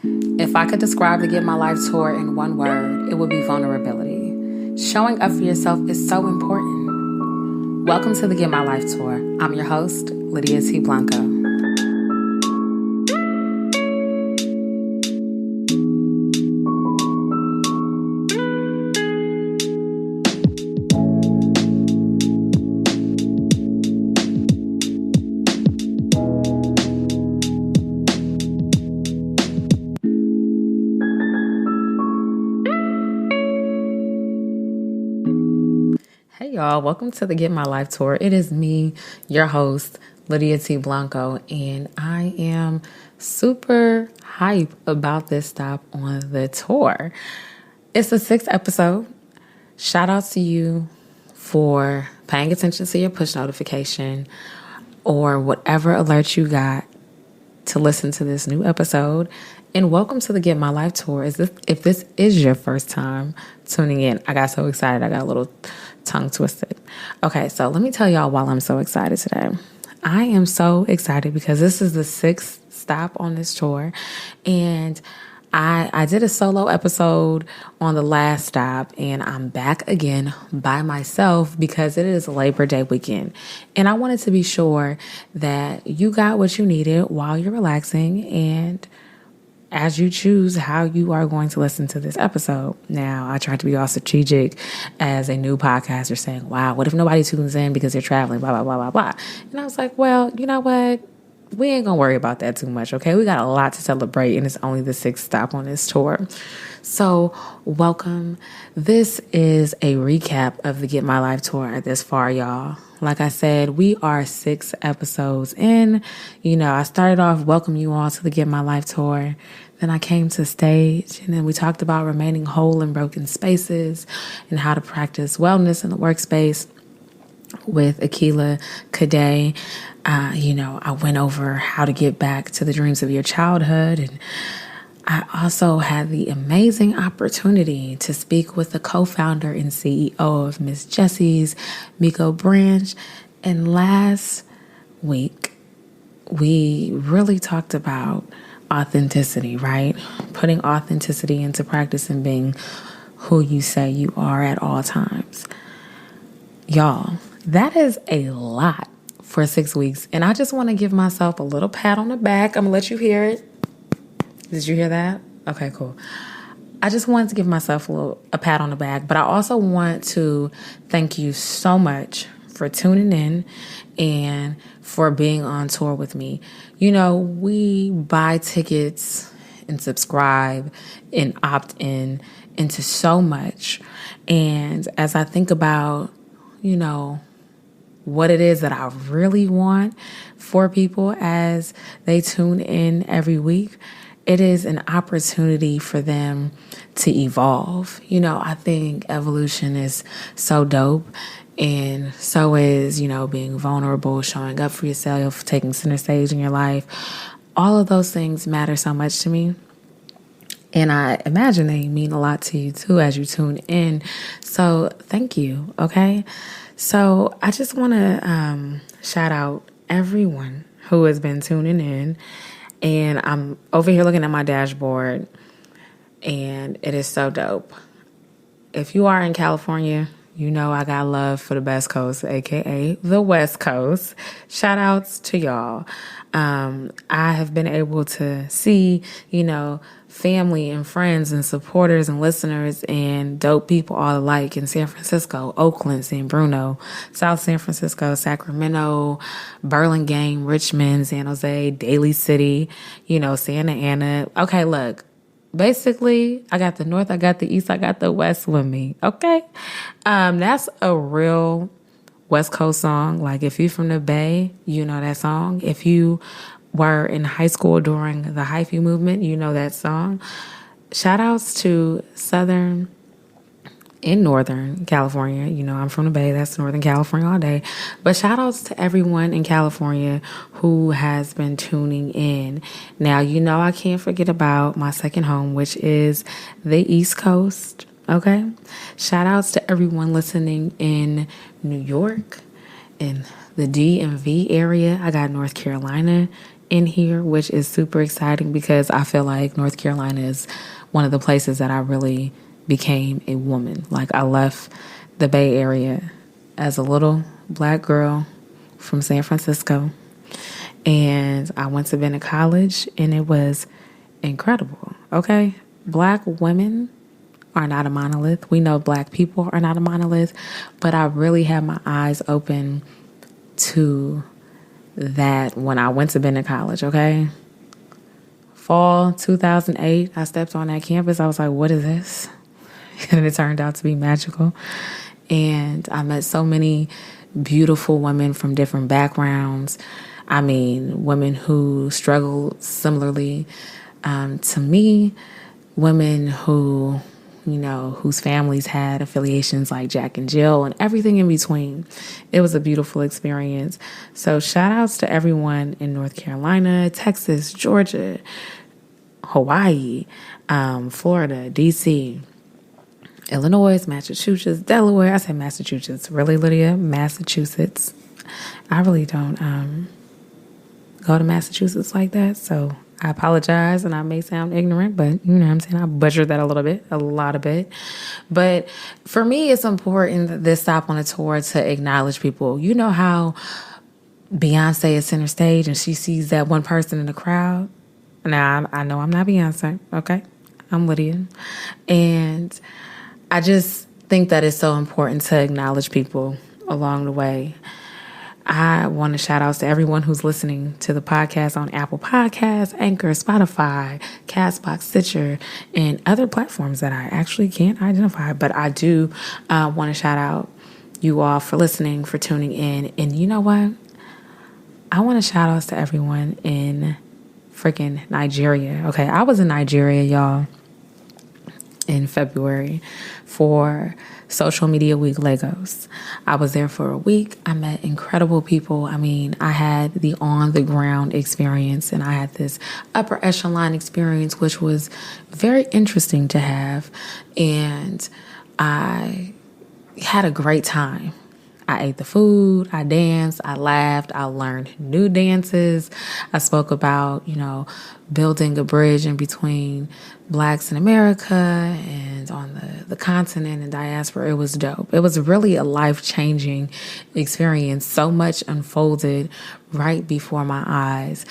If I could describe the Get My Life tour in one word, it would be vulnerability. Showing up for yourself is so important. Welcome to the Get My Life tour. I'm your host, Lydia T. Blanco. Hey y'all, welcome to the Get My Life tour. It is me, your host, Lydia T. Blanco, and I am super hype about this stop on the tour. It's the 6th episode. Shout out to you for paying attention to your push notification or whatever alert you got to listen to this new episode. And welcome to the Get My Life tour. If this is your first time tuning in, I got so excited. I got a little tongue twisted. Okay, so let me tell y'all why I'm so excited today. I am so excited because this is the 6th stop on this tour. And I did a solo episode on the last stop, and I'm back again by myself because it is Labor Day weekend. And I wanted to be sure that you got what you needed while you're relaxing and as you choose how you are going to listen to this episode. Now, I tried to be all strategic as a new podcaster saying, wow, what if nobody tunes in because they're traveling, blah, blah, blah, blah, blah. And I was like, well, you know what? We ain't gonna worry about that too much, okay? We got a lot to celebrate, and it's only the 6th stop on this tour. So, welcome. This is a recap of the Get My Life tour this far, y'all. Like I said, we are 6 episodes in. You know, I started off welcome you all to the Get My Life tour. Then I came to stage, and then we talked about remaining whole in broken spaces and how to practice wellness in the workspace with Akila Kadej. I went over how to get back to the dreams of your childhood. And I also had the amazing opportunity to speak with the co-founder and CEO of Miss Jessie's, Miko Branch. And last week, we really talked about authenticity, right? Putting authenticity into practice and being who you say you are at all times. Y'all, that is a lot for 6 weeks. And I just want to give myself a little pat on the back. I'm going to let you hear it. Did you hear that? Okay, cool. I just wanted to give myself a pat on the back, but I also want to thank you so much for tuning in and for being on tour with me. You know, we buy tickets and subscribe and opt in into so much. And as I think about, what it is that I really want for people as they tune in every week, it is an opportunity for them to evolve. I think evolution is so dope. And so is, being vulnerable, showing up for yourself, taking center stage in your life. All of those things matter so much to me. And I imagine they mean a lot to you too as you tune in. So thank you, okay? So I just want to shout out everyone who has been tuning in. And I'm over here looking at my dashboard, and it is so dope. If you are in California, I got love for the best coast, aka the West Coast. Shout outs to y'all. I have been able to see, family and friends and supporters and listeners and dope people all alike in San Francisco, Oakland, San Bruno, South San Francisco, Sacramento, Burlingame, Richmond, San Jose, Daly City, Santa Ana. Okay, look. Basically, I got the North, I got the East, I got the West with me, okay? That's a real West Coast song. Like, if you're from the Bay, you know that song. If you were in high school during the hyphy movement, you know that song. Shout outs to Southern and Northern California. I'm from the Bay. That's Northern California all day. But shout outs to everyone in California who has been tuning in. Now, I can't forget about my second home, which is the East Coast. Okay. Shout outs to everyone listening in New York, in the DMV area. I got North Carolina, in here, which is super exciting because I feel like North Carolina is one of the places that I really became a woman. Like, I left the Bay Area as a little black girl from San Francisco, and I went to Bennett College, and it was incredible. Okay, black women are not a monolith. We know black people are not a monolith, but I really had my eyes open to that when I went to Bennett College. Okay, fall 2008, I stepped on that campus. I was like, what is this? And it turned out to be magical. And I met so many beautiful women from different backgrounds. I mean, women who struggled similarly to me, women who, whose families had affiliations like Jack and Jill and everything in between. It was a beautiful experience. So shout outs to everyone in North Carolina, Texas, Georgia, Hawaii, Florida, DC, Illinois, Massachusetts, Delaware. I say Massachusetts. Really, Lydia? Massachusetts. I really don't go to Massachusetts like that, so I apologize, and I may sound ignorant, but you know what I'm saying? I butchered that a lot of bit. But for me, it's important that this stop on the tour to acknowledge people. You know how Beyonce is center stage and she sees that one person in the crowd? Now, I know I'm not Beyonce, okay? I'm Lydia. And I just think that it's so important to acknowledge people along the way. I want to shout out to everyone who's listening to the podcast on Apple Podcasts, Anchor, Spotify, Castbox, Stitcher, and other platforms that I actually can't identify. But I do want to shout out you all for listening, for tuning in. And you know what? I want to shout outs to everyone in freaking Nigeria. Okay, I was in Nigeria, y'all, in February for Social Media Week Lagos. I was there for a week. I met incredible people. I mean, I had the on-the-ground experience, and I had this upper echelon experience, which was very interesting to have, and I had a great time. I ate the food, I danced, I laughed, I learned new dances. I spoke about, building a bridge in between blacks in America and on the continent and diaspora. It was dope. It was really a life-changing experience. So much unfolded right before my eyes,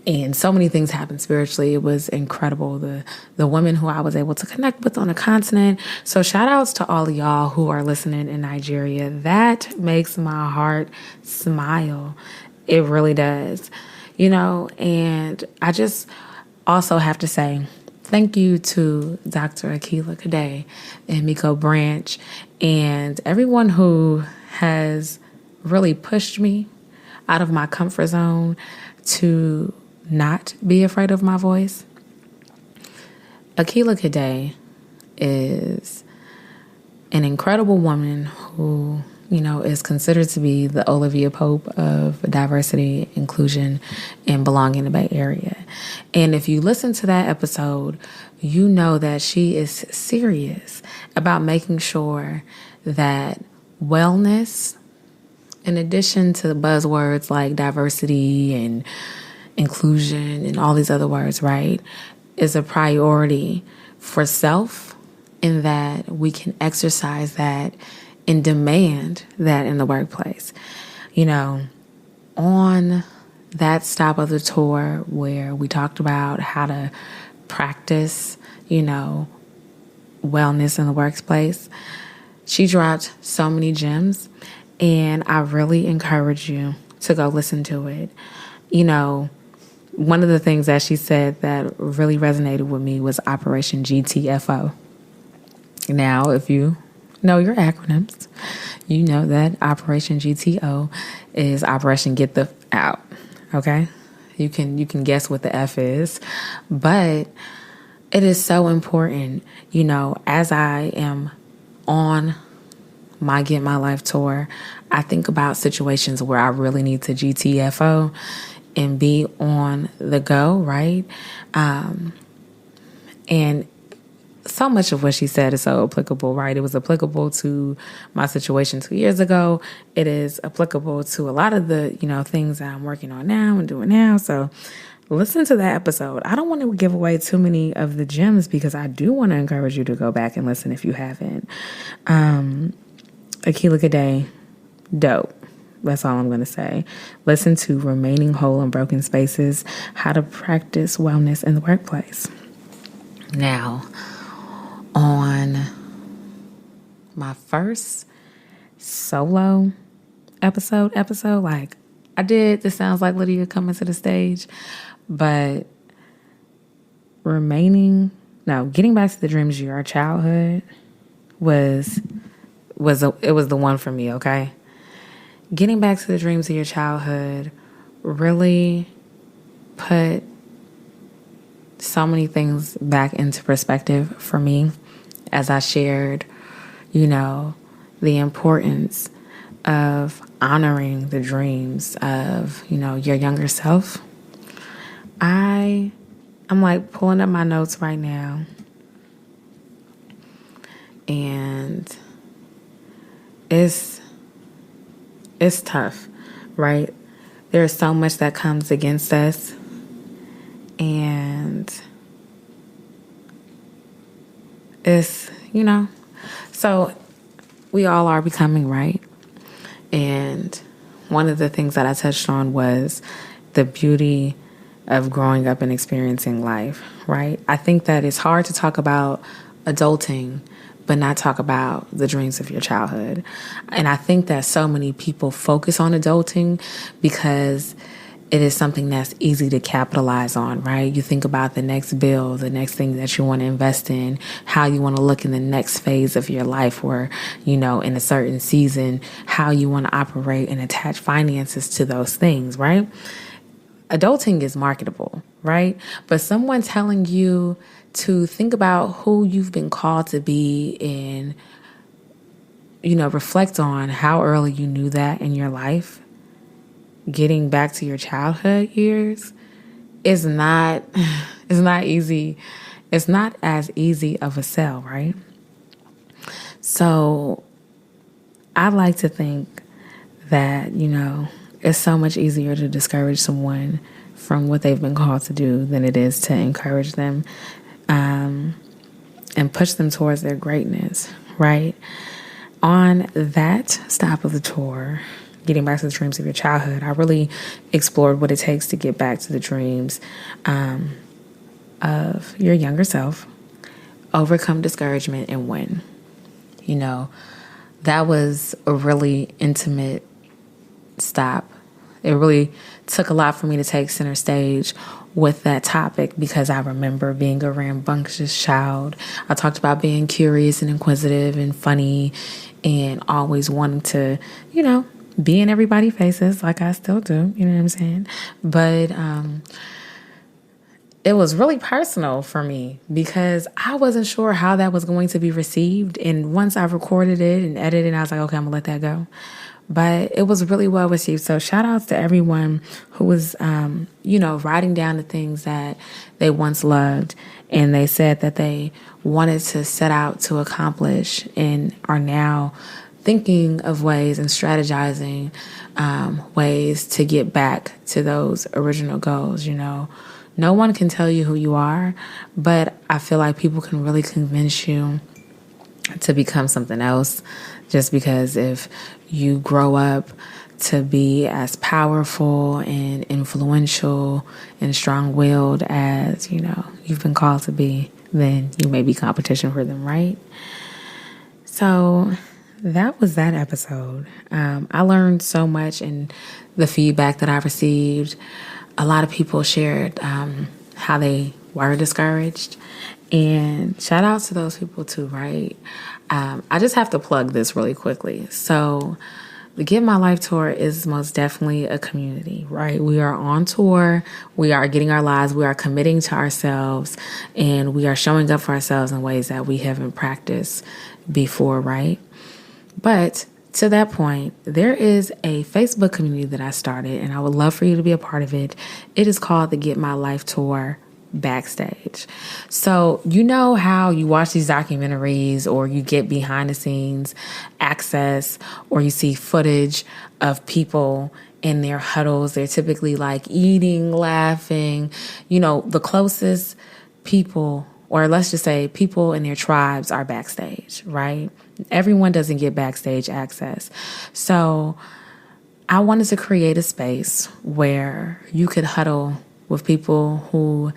and so many things happened spiritually. It was incredible. The women who I was able to connect with on the continent. So shout outs to all of y'all who are listening in Nigeria. That makes my heart smile. It really does. And I just also have to say thank you to Dr. Akila Kade and Miko Branch and everyone who has really pushed me out of my comfort zone to not be afraid of my voice. Akila Kade is an incredible woman who, is considered to be the Olivia Pope of diversity, inclusion, and belonging in the Bay Area. And if you listen to that episode, you know that she is serious about making sure that wellness, in addition to the buzzwords like diversity and inclusion and all these other words, right, is a priority for self, in that we can exercise that and demand that in the workplace. On that stop of the tour where we talked about how to practice, wellness in the workplace, she dropped so many gems, and I really encourage you to go listen to it. One of the things that she said that really resonated with me was Operation GTFO. Now, if you know your acronyms, you know that Operation GTO is Operation Get the Out. Okay? You can guess what the F is, but it is so important, as I am on my Get My Life tour, I think about situations where I really need to GTFO and be on the go, right? And so much of what she said is so applicable, right? It was applicable to my situation 2 years ago. It is applicable to a lot of the, things that I'm working on now and doing now. So listen to that episode. I don't want to give away too many of the gems because I do want to encourage you to go back and listen if you haven't. Akila Gade, dope. That's all I'm going to say. Listen to Remaining Whole in Broken Spaces, How to Practice Wellness in the Workplace. Now, on my first solo episode, like I did, this sounds like Lydia coming to the stage, but getting back to the dreams of your childhood was the one for me, okay? Getting back to the dreams of your childhood really put so many things back into perspective for me as I shared, the importance of honoring the dreams of, your younger self. I'm like pulling up my notes right now, and it's tough, right? There's so much that comes against us, and it's, so we all are becoming, right? And one of the things that I touched on was the beauty of growing up and experiencing life, right? I think that it's hard to talk about adulting but not talk about the dreams of your childhood. And I think that so many people focus on adulting because it is something that's easy to capitalize on, right? You think about the next bill, the next thing that you want to invest in, how you want to look in the next phase of your life or, in a certain season, how you want to operate and attach finances to those things, right? Adulting is marketable, right? But someone telling you to think about who you've been called to be and, reflect on how early you knew that in your life, getting back to your childhood years is not easy. It's not as easy of a sell, right? So I like to think that, it's so much easier to discourage someone from what they've been called to do than it is to encourage them and push them towards their greatness, right? On that stop of the tour, getting back to the dreams of your childhood, I really explored what it takes to get back to the dreams of your younger self, overcome discouragement, and win. That was a really intimate stop. It really took a lot for me to take center stage with that topic because I remember being a rambunctious child. I talked about being curious and inquisitive and funny and always wanting to, be in everybody's faces like I still do, you know what I'm saying? But it was really personal for me because I wasn't sure how that was going to be received. And once I recorded it and edited it, I was like, okay, I'm going to let that go. But it was really well received. So shout outs to everyone who was, writing down the things that they once loved and they said that they wanted to set out to accomplish and are now thinking of ways and strategizing ways to get back to those original goals. No one can tell you who you are, but I feel like people can really convince you to become something else. Just because if you grow up to be as powerful and influential and strong-willed as, you've been called to be, then you may be competition for them, right? So that was that episode. I learned so much in the feedback that I received. A lot of people shared how they were discouraged. And shout out to those people too, right? I just have to plug this really quickly. So the Get My Life Tour is most definitely a community, right? We are on tour. We are getting our lives. We are committing to ourselves. And we are showing up for ourselves in ways that we haven't practiced before, right? But to that point, there is a Facebook community that I started, and I would love for you to be a part of it. It is called the Get My Life Tour backstage. So, you know how you watch these documentaries or you get behind the scenes access or you see footage of people in their huddles. They're typically like eating, laughing, the closest people, or let's just say people in their tribes, are backstage, right? Everyone doesn't get backstage access. So I wanted to create a space where you could huddle with people who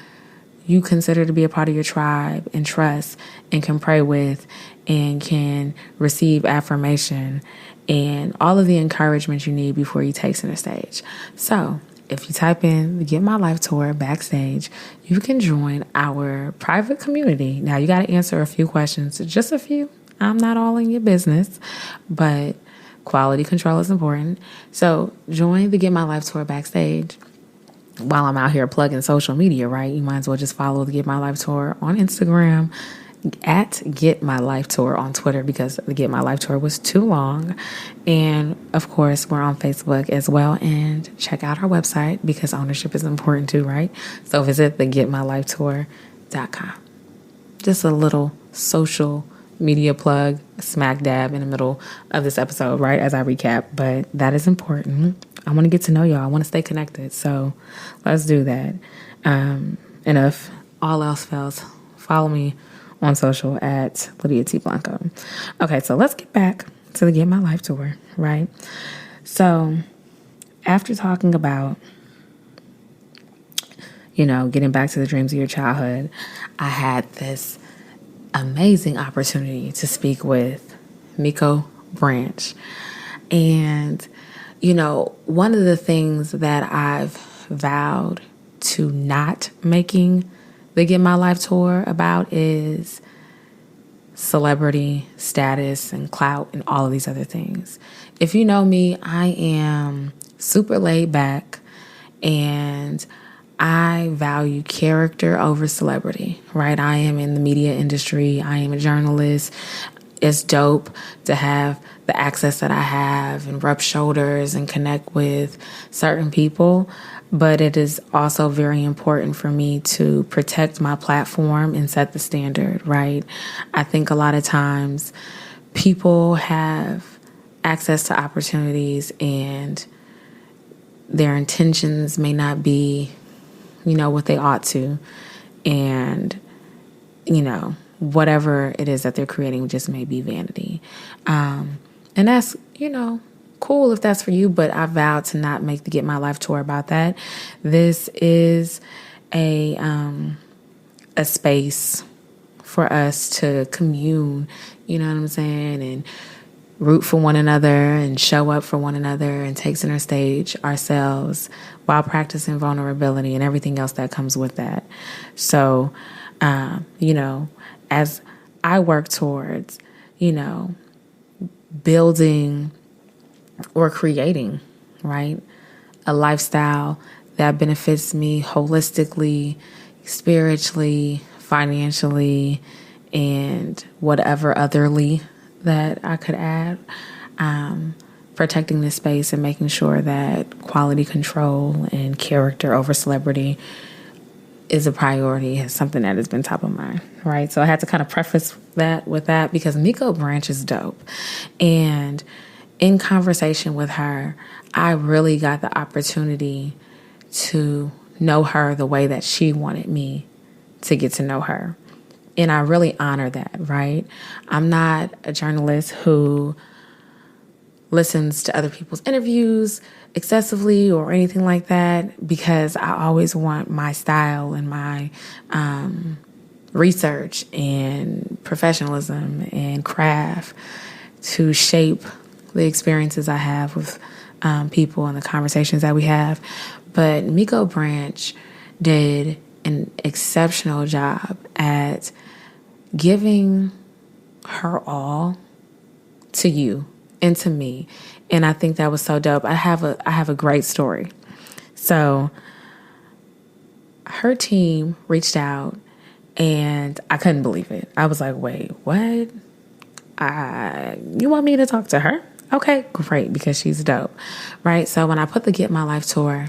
you consider to be a part of your tribe and trust and can pray with and can receive affirmation and all of the encouragement you need before you take center stage. So if you type in the Get My Life Tour backstage, you can join our private community. Now you got to answer a few questions, just a few. I'm not all in your business, but quality control is important. So join the Get My Life Tour backstage. While I'm out here plugging social media, right? You might as well just follow the Get My Life Tour on Instagram, at Get My Life Tour on Twitter, because the Get My Life Tour was too long. And of course, we're on Facebook as well. And check out our website because ownership is important too, right? So visit thegetmylifetour.com. Just a little social media plug, smack dab in the middle of this episode, right? As I recap, but that is important. I want to get to know y'all. I want to stay connected. So let's do that. And if all else fails, follow me on social at Lydia T. Blanco. Okay, so let's get back to the Get My Life Tour, right? So after talking about, getting back to the dreams of your childhood, I had this amazing opportunity to speak with Miko Branch. And one of the things that I've vowed to not making the Get My Life Tour about is celebrity status and clout and all of these other things. If you know me, I am super laid back and I value character over celebrity, right? I am in the media industry. I am a journalist. It's dope to have the access that I have and rub shoulders and connect with certain people. But it is also very important for me to protect my platform and set the standard, right? I think a lot of times people have access to opportunities and their intentions may not be, what they ought to. And, whatever it is that they're creating just may be vanity. And that's, cool if that's for you, but I vowed to not make the Get My Life Tour about that. This is a space for us to commune, you know what I'm saying, and root for one another and show up for one another and take center stage ourselves while practicing vulnerability and everything else that comes with that. So, as I work towards, building or creating, right, a lifestyle that benefits me holistically, spiritually, financially, and whatever otherly that I could add, protecting this space and making sure that quality control and character over celebrity is a priority, is something that has been top of mind, right? So I had to kind of preface that with that because Miko Branch is dope. And in conversation with her, I really got the opportunity to know her the way that she wanted me to get to know her. And I really honor that, right? I'm not a journalist who listens to other people's interviews excessively or anything like that because I always want my style and my research and professionalism and craft to shape the experiences I have with people and the conversations that we have. But Miko Branch did an exceptional job at giving her all to you and to me. And I think that was so dope. I have a great story. So her team reached out and I couldn't believe it. I was like, wait, what? You want me to talk to her? Okay, great, because she's dope, right? So when I put the Get My Life Tour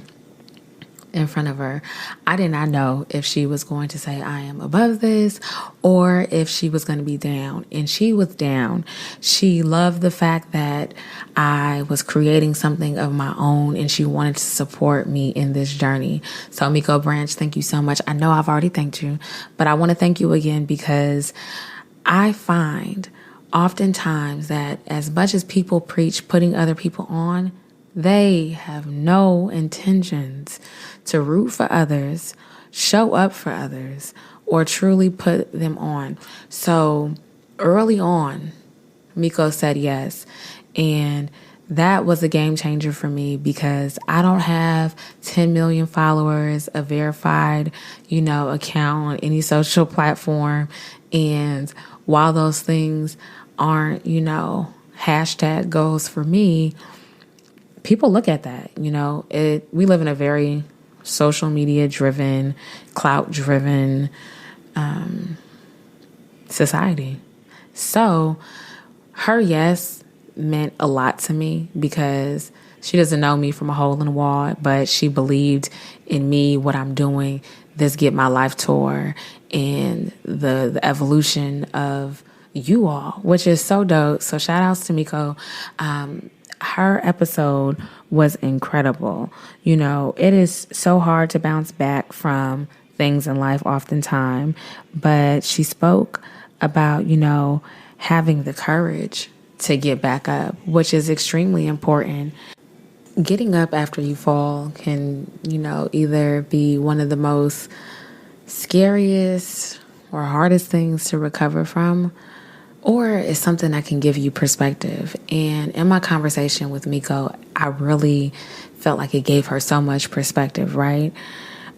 in front of her, I did not know if she was going to say, I am above this, or if she was going to be down. And she was down. She loved the fact that I was creating something of my own, and she wanted to support me in this journey. So Miko Branch, thank you so much. I know I've already thanked you, but I want to thank you again, because I find oftentimes that as much as people preach putting other people on, they have no intentions to root for others, show up for others, or truly put them on. So early on, Miko said yes. And that was a game changer for me, because I don't have 10 million followers, a verified, account on any social platform. And while those things aren't, hashtag goals for me, people look at that. We live in a very social media driven, clout driven society. So her yes meant a lot to me, because she doesn't know me from a hole in the wall, but she believed in me, what I'm doing, this Get My Life tour, and the evolution of you all, which is so dope. So shout outs to Miko. Her episode was incredible. It is so hard to bounce back from things in life oftentimes, but she spoke about, having the courage to get back up, which is extremely important. Getting up after you fall can, either be one of the most scariest or hardest things to recover from, or it's something that can give you perspective. And in my conversation with Miko, I really felt like it gave her so much perspective, right?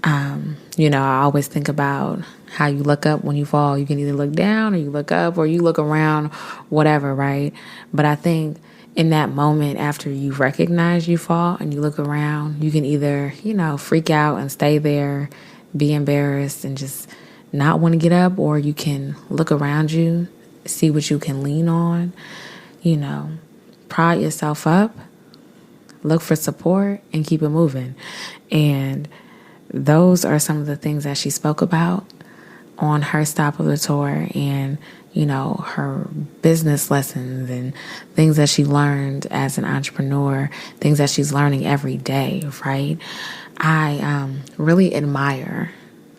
I always think about how you look up when you fall. You can either look down, or you look up, or you look around, whatever, right? But I think in that moment, after you recognize you fall and you look around, you can either, freak out and stay there, be embarrassed and just not want to get up, or you can look around you, see what you can lean on, prod yourself up, look for support, and keep it moving. And those are some of the things that she spoke about on her stop of the tour, and, her business lessons and things that she learned as an entrepreneur, things that she's learning every day, right? I really admire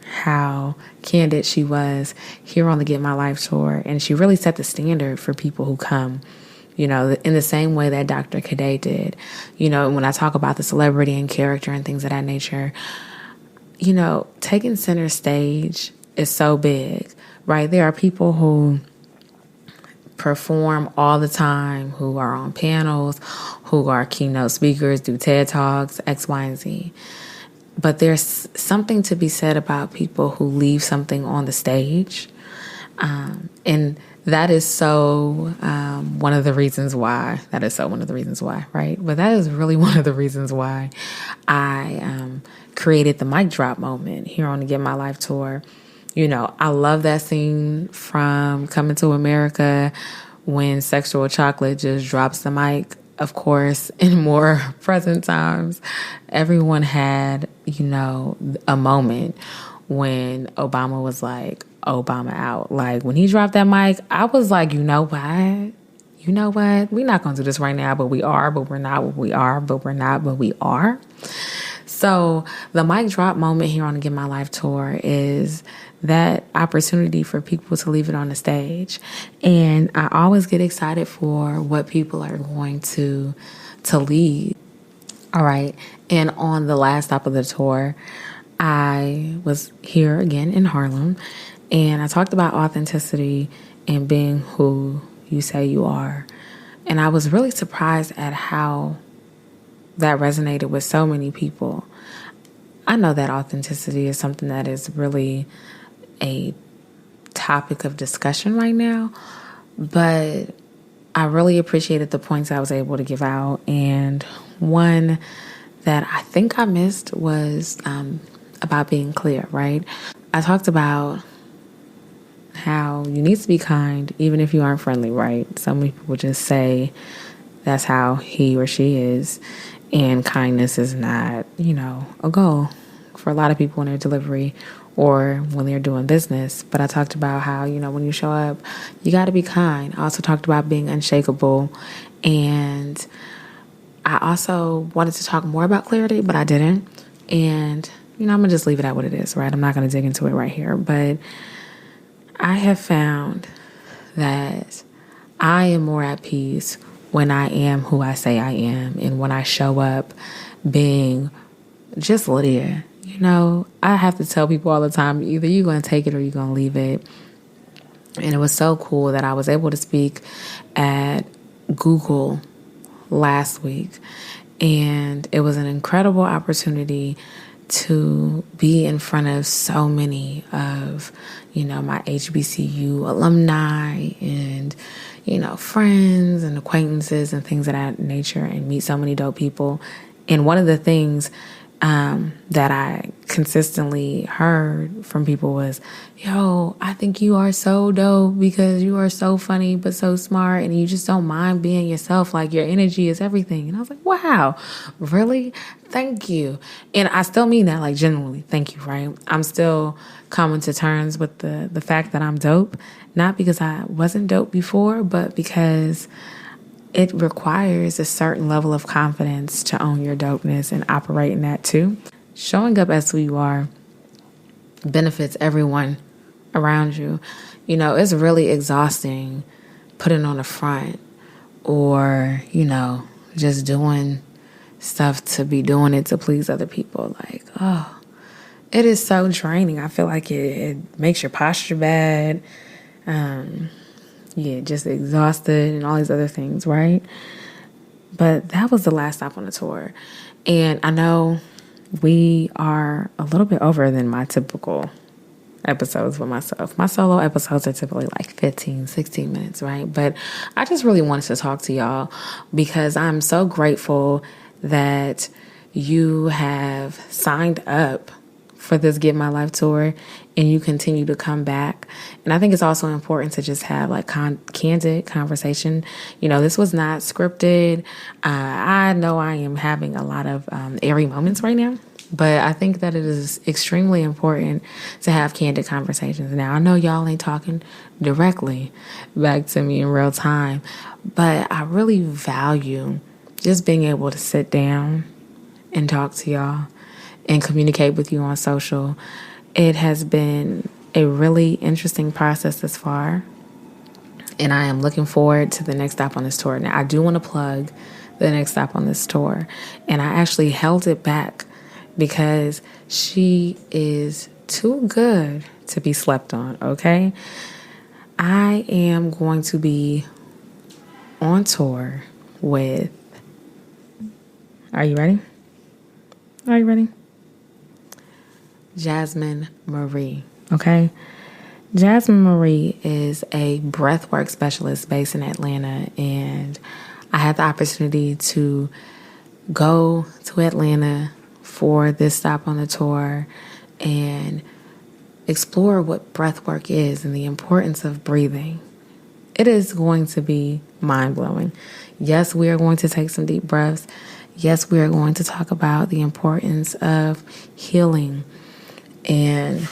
how candid she was here on the Get My Life tour, and she really set the standard for people who come, in the same way that Dr. Kade did. When I talk about the celebrity and character and things of that nature, taking center stage is so big, right? There are people who perform all the time, who are on panels, who are keynote speakers, do TED Talks, X, Y, and Z. But there's something to be said about people who leave something on the stage. And that is so one of the reasons why, right? But that is really one of the reasons why I created the mic drop moment here on the Get My Life tour. I love that scene from Coming to America when Sexual Chocolate just drops the mic. Of course, in more present times, everyone had, a moment when Obama was like, Obama out. Like, when he dropped that mic, I was like, you know what? We're not going to do this right now, but we are, but we're not, but we are, but we're not, but we are. So the mic drop moment here on the Get My Life tour is that opportunity for people to leave it on the stage. And I always get excited for what people are going to lead. All right. And on the last stop of the tour, I was here again in Harlem, and I talked about authenticity and being who you say you are. And I was really surprised at how that resonated with so many people. I know that authenticity is something that is really a topic of discussion right now, but I really appreciated the points I was able to give out. And one that I think I missed was about being clear, right? I talked about how you need to be kind even if you aren't friendly, right? Some people just say that's how he or she is, and kindness is not, a goal. for a lot of people in their delivery or when they're doing business. But I talked about how, when you show up, you got to be kind. I also talked about being unshakable. And I also wanted to talk more about clarity, but I didn't. And, I'm going to just leave it at what it is, right? I'm not going to dig into it right here. But I have found that I am more at peace when I am who I say I am and when I show up being just Lydia. I have to tell people all the time, either you're going to take it or you're going to leave it. And it was so cool that I was able to speak at Google last week. And it was an incredible opportunity to be in front of so many of, my HBCU alumni and, friends and acquaintances and things of that nature and meet so many dope people. And one of the things that I consistently heard from people was, yo, I think you are so dope because you are so funny but so smart and you just don't mind being yourself. Like, your energy is everything. And I was like, wow, really? Thank you. And I still mean that, like, genuinely. Thank you, right? I'm still coming to terms with the fact that I'm dope, not because I wasn't dope before, but because it requires a certain level of confidence to own your dopeness and operate in that too. Showing up as who you are benefits everyone around you. It's really exhausting putting on a front or, just doing stuff to be doing it to please other people. Like, oh, it is so draining. I feel like it makes your posture bad. Just exhausted and all these other things, right? But that was the last stop on the tour. And I know we are a little bit over than my typical episodes with myself. My solo episodes are typically like 15, 16 minutes, right? But I just really wanted to talk to y'all because I'm so grateful that you have signed up for this Get My Life tour and you continue to come back. And I think it's also important to just have like candid conversation. This was not scripted. I know I am having a lot of airy moments right now, but I think that it is extremely important to have candid conversations. Now, I know y'all ain't talking directly back to me in real time, but I really value just being able to sit down and talk to y'all and communicate with you on social. It has been a really interesting process thus far, and I am looking forward to the next stop on this tour. Now, I do want to plug the next stop on this tour, and I actually held it back because she is too good to be slept on, okay? I am going to be on tour with... Are you ready? Are you ready? Jasmine Marie, okay? Jasmine Marie is a breathwork specialist based in Atlanta, and I had the opportunity to go to Atlanta for this stop on the tour and explore what breathwork is and the importance of breathing. It is going to be mind-blowing. Yes, we are going to take some deep breaths. Yes, we are going to talk about the importance of healing and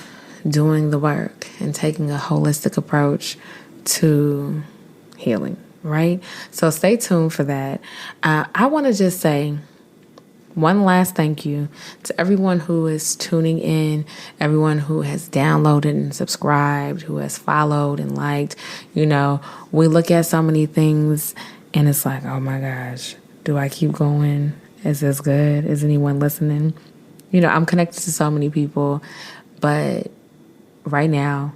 doing the work and taking a holistic approach to healing, right? So stay tuned for that. I want to just say one last thank you to everyone who is tuning in, everyone who has downloaded and subscribed, who has followed and liked. We look at so many things and it's like, oh my gosh, do I keep going? Is this good? Is anyone listening? I'm connected to so many people, but right now,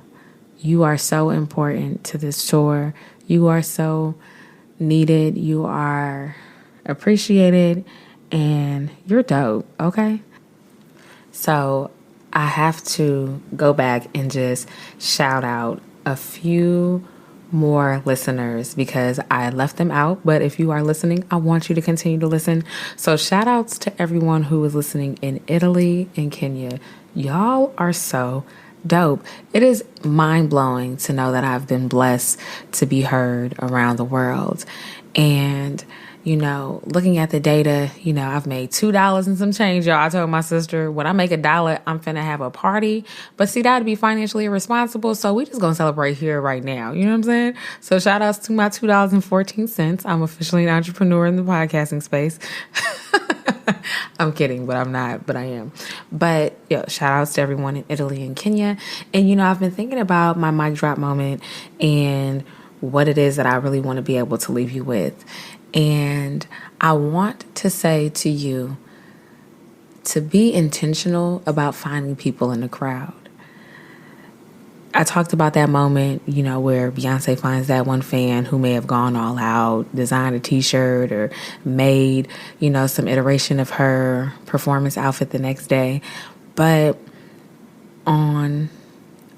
you are so important to this tour. You are so needed. You are appreciated, and you're dope, okay? So I have to go back and just shout out a few more listeners because I left them out. But if you are listening, I want you to continue to listen. So shout outs to everyone who is listening in Italy and Kenya. Y'all are so dope. It is mind-blowing to know that I've been blessed to be heard around the world. And, looking at the data, I've made $2 and some change, y'all. I told my sister, when I make $1, I'm finna have a party. But see, that'd be financially irresponsible. So we just gonna celebrate here right now. You know what I'm saying? So shout outs to my $2.14. I'm officially an entrepreneur in the podcasting space. I'm kidding, but I'm not, but I am. But shout outs to everyone in Italy and Kenya. And, I've been thinking about my mic drop moment and what it is that I really want to be able to leave you with. And I want to say to you to be intentional about finding people in the crowd. I talked about that moment, where Beyonce finds that one fan who may have gone all out, designed a t-shirt or made, some iteration of her performance outfit the next day. But on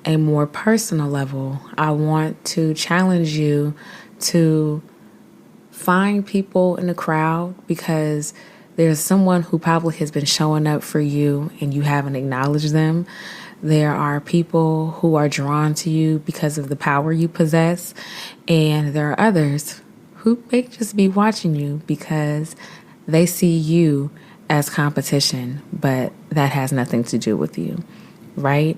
a more personal level, I want to challenge you to find people in the crowd, because there's someone who probably has been showing up for you and you haven't acknowledged them. There are people who are drawn to you because of the power you possess. And there are others who may just be watching you because they see you as competition, but that has nothing to do with you, right?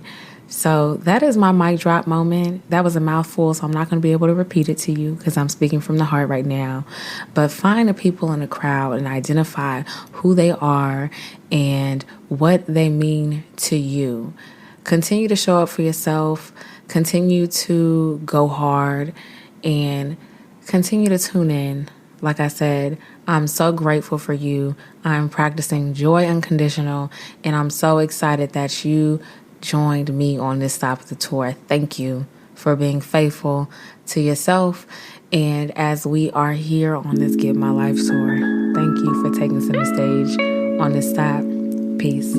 So that is my mic drop moment. That was a mouthful, so I'm not going to be able to repeat it to you because I'm speaking from the heart right now. But find the people in the crowd and identify who they are and what they mean to you. Continue to show up for yourself. Continue to go hard and continue to tune in. Like I said, I'm so grateful for you. I'm practicing joy unconditional, and I'm so excited that you joined me on this stop of the tour. Thank you for being faithful to yourself. And as we are here on this Get My Life tour, thank you for taking center stage on this stop. Peace.